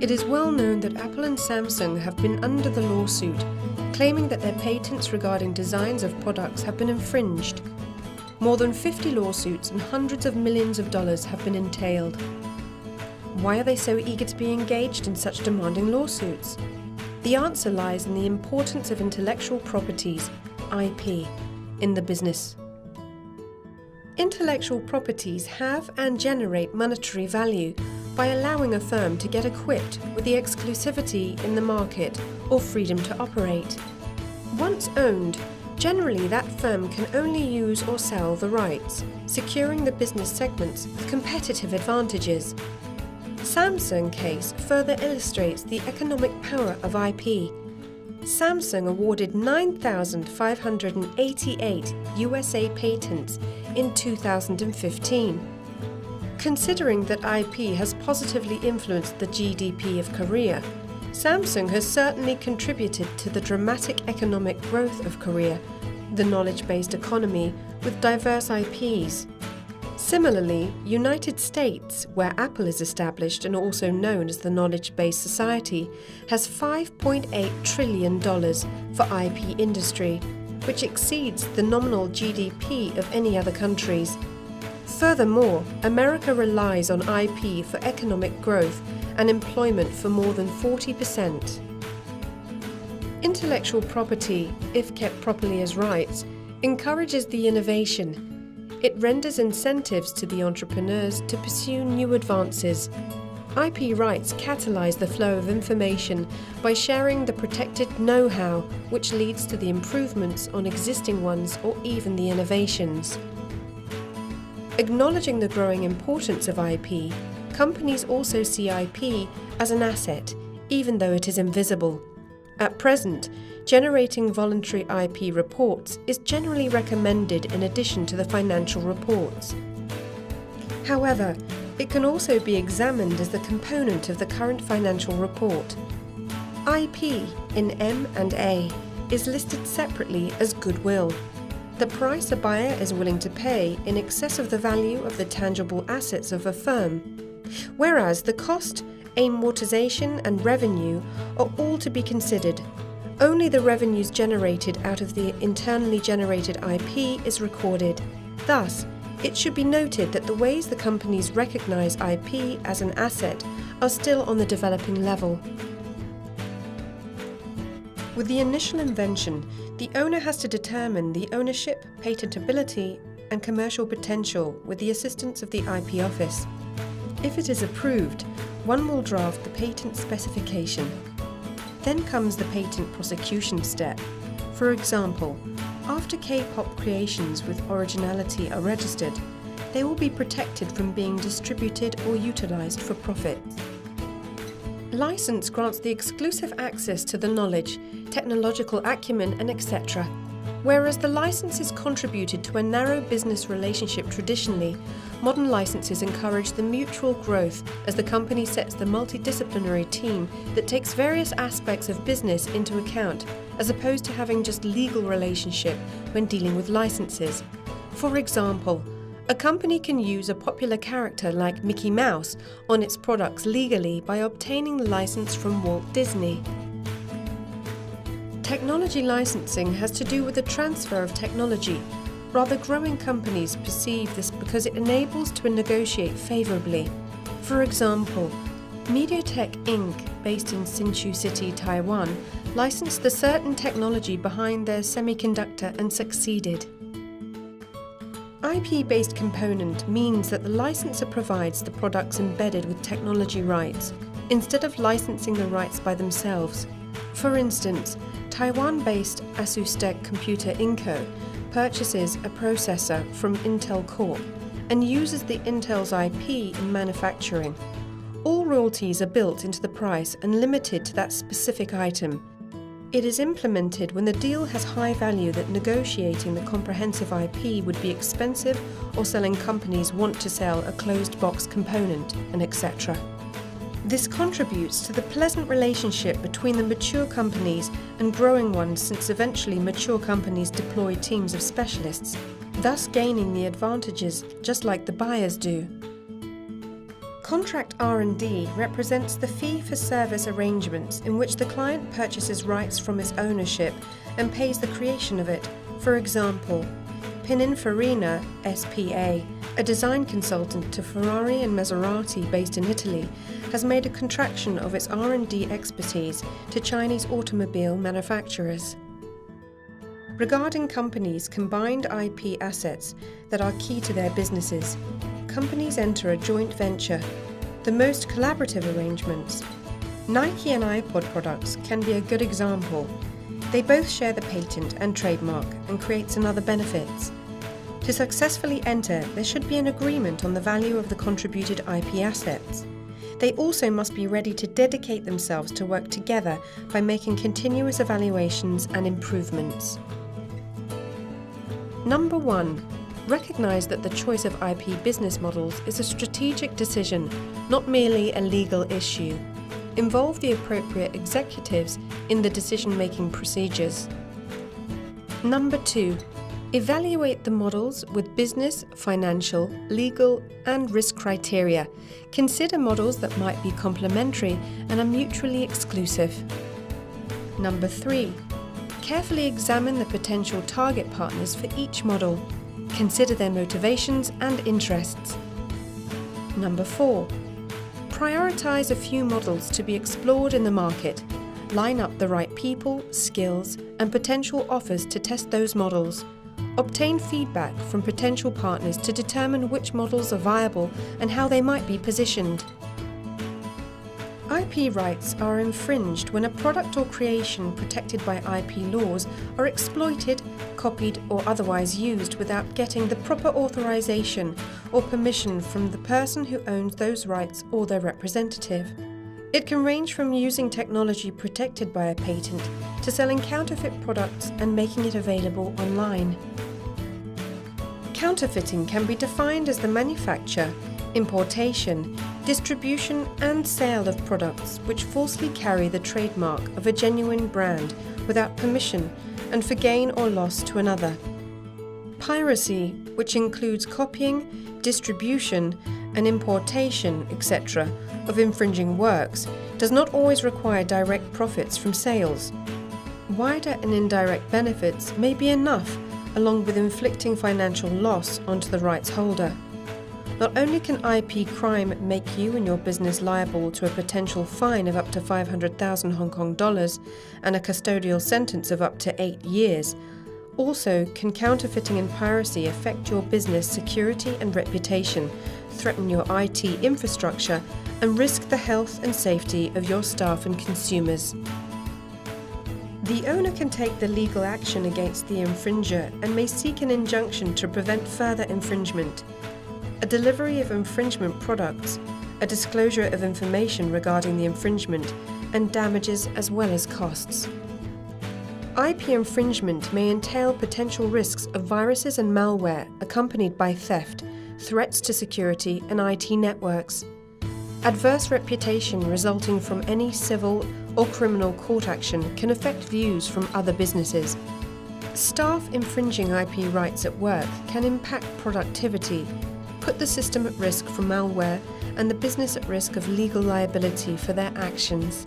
It is well known that Apple and Samsung have been under the lawsuit, claiming that their patents regarding designs of products have been infringed. More than 50 lawsuits and hundreds of millions of dollars have been entailed. Why are they so eager to be engaged in such demanding lawsuits? The answer lies in the importance of intellectual properties, IP, in the business. Intellectual properties have and generate monetary value by allowing a firm to get equipped with the exclusivity in the market or freedom to operate. Once owned, generally that firm can only use or sell the rights, securing the business segment's competitive advantages. Samsung case further illustrates the economic power of IP. Samsung awarded 9,588 USA patents in 2015. Considering that IP has positively influenced the GDP of Korea, Samsung has certainly contributed to the dramatic economic growth of Korea, the knowledge-based economy with diverse IPs. Similarly, United States, where Apple is established and also known as the knowledge-based society, has $5.8 trillion for IP industry, which exceeds the nominal GDP of any other countries. Furthermore, America relies on IP for economic growth and employment for more than 40%. Intellectual property, if kept properly as rights, encourages the innovation. It renders incentives to the entrepreneurs to pursue new advances. IP rights catalyze the flow of information by sharing the protected know-how, which leads to the improvements on existing ones or even the innovations. Acknowledging the growing importance of IP, companies also see IP as an asset, even though it is invisible. At present, generating voluntary IP reports is generally recommended in addition to the financial reports. However, it can also be examined as the component of the current financial report. IP in M&A is listed separately as goodwill, the price a buyer is willing to pay in excess of the value of the tangible assets of a firm, whereas the cost, amortization and revenue are all to be considered. Only the revenues generated out of the internally generated IP is recorded. Thus, it should be noted that the ways the companies recognize IP as an asset are still on the developing level. With the initial invention, the owner has to determine the ownership, patentability, and commercial potential with the assistance of the IP office. If it is approved, one will draft the patent specification. Then comes the patent prosecution step. For example, after K-pop creations with originality are registered, they will be protected from being distributed or utilized for profit. License grants the exclusive access to the knowledge, technological acumen, and etc. Whereas the license is contributed to a narrow business relationship traditionally, modern licenses encourage the mutual growth as the company sets the multidisciplinary team that takes various aspects of business into account, as opposed to having just legal relationship when dealing with licenses. For example, a company can use a popular character like Mickey Mouse on its products legally by obtaining the license from Walt Disney. Technology licensing has to do with the transfer of technology. Rather, growing companies perceive this because it enables to negotiate favorably. For example, MediaTek Inc., based in Hsinchu City, Taiwan, licensed the certain technology behind their semiconductor and succeeded. IP-based component means that the licensor provides the products embedded with technology rights, instead of licensing the rights by themselves. For instance, Taiwan-based ASUSTeK Computer Inco purchases a processor from Intel Corp and uses the Intel's IP in manufacturing. All royalties are built into the price and limited to that specific item. It is implemented when the deal has high value that negotiating the comprehensive IP would be expensive, or selling companies want to sell a closed box component, and etc. This contributes to the pleasant relationship between the mature companies and growing ones, since eventually mature companies deploy teams of specialists, thus gaining the advantages just like the buyers do. Contract R&D represents the fee-for-service arrangements in which the client purchases rights from its ownership and pays the creation of it. For example, Pininfarina S.p.A., a design consultant to Ferrari and Maserati based in Italy, has made a contraction of its R&D expertise to Chinese automobile manufacturers. Regarding companies' combined IP assets that are key to their businesses, companies enter a joint venture, the most collaborative arrangements. Nike and iPod products can be a good example. They both share the patent and trademark and create some other benefits. To successfully enter, there should be an agreement on the value of the contributed IP assets. They also must be ready to dedicate themselves to work together by making continuous evaluations and improvements. Number 1. Recognize that the choice of IP business models is a strategic decision, not merely a legal issue. Involve the appropriate executives in the decision-making procedures. Number 2. Evaluate the models with business, financial, legal, and risk criteria. Consider models that might be complementary and are mutually exclusive. Number 3. Carefully examine the potential target partners for each model. Consider their motivations and interests. Number 4. Prioritize a few models to be explored in the market. Line up the right people, skills, and potential offers to test those models. Obtain feedback from potential partners to determine which models are viable and how they might be positioned. IP rights are infringed when a product or creation protected by IP laws are exploited, copied, or otherwise used without getting the proper authorization or permission from the person who owns those rights or their representative. It can range from using technology protected by a patent to selling counterfeit products and making it available online. Counterfeiting can be defined as the manufacture, importation, distribution and sale of products which falsely carry the trademark of a genuine brand without permission and for gain or loss to another. Piracy, which includes copying, distribution and importation, etc., of infringing works, does not always require direct profits from sales. Wider and indirect benefits may be enough, along with inflicting financial loss onto the rights holder. Not only can IP crime make you and your business liable to a potential fine of up to 500,000 Hong Kong dollars and a custodial sentence of up to 8 years, also can counterfeiting and piracy affect your business security and reputation, threaten your IT infrastructure, and risk the health and safety of your staff and consumers. The owner can take the legal action against the infringer and may seek an injunction to prevent further infringement. A delivery of infringement products, a disclosure of information regarding the infringement, and damages as well as costs. IP infringement may entail potential risks of viruses and malware accompanied by theft, threats to security and IT networks. Adverse reputation resulting from any civil or criminal court action can affect views from other businesses. Staff infringing IP rights at work can impact productivity, put the system at risk from malware, and the business at risk of legal liability for their actions.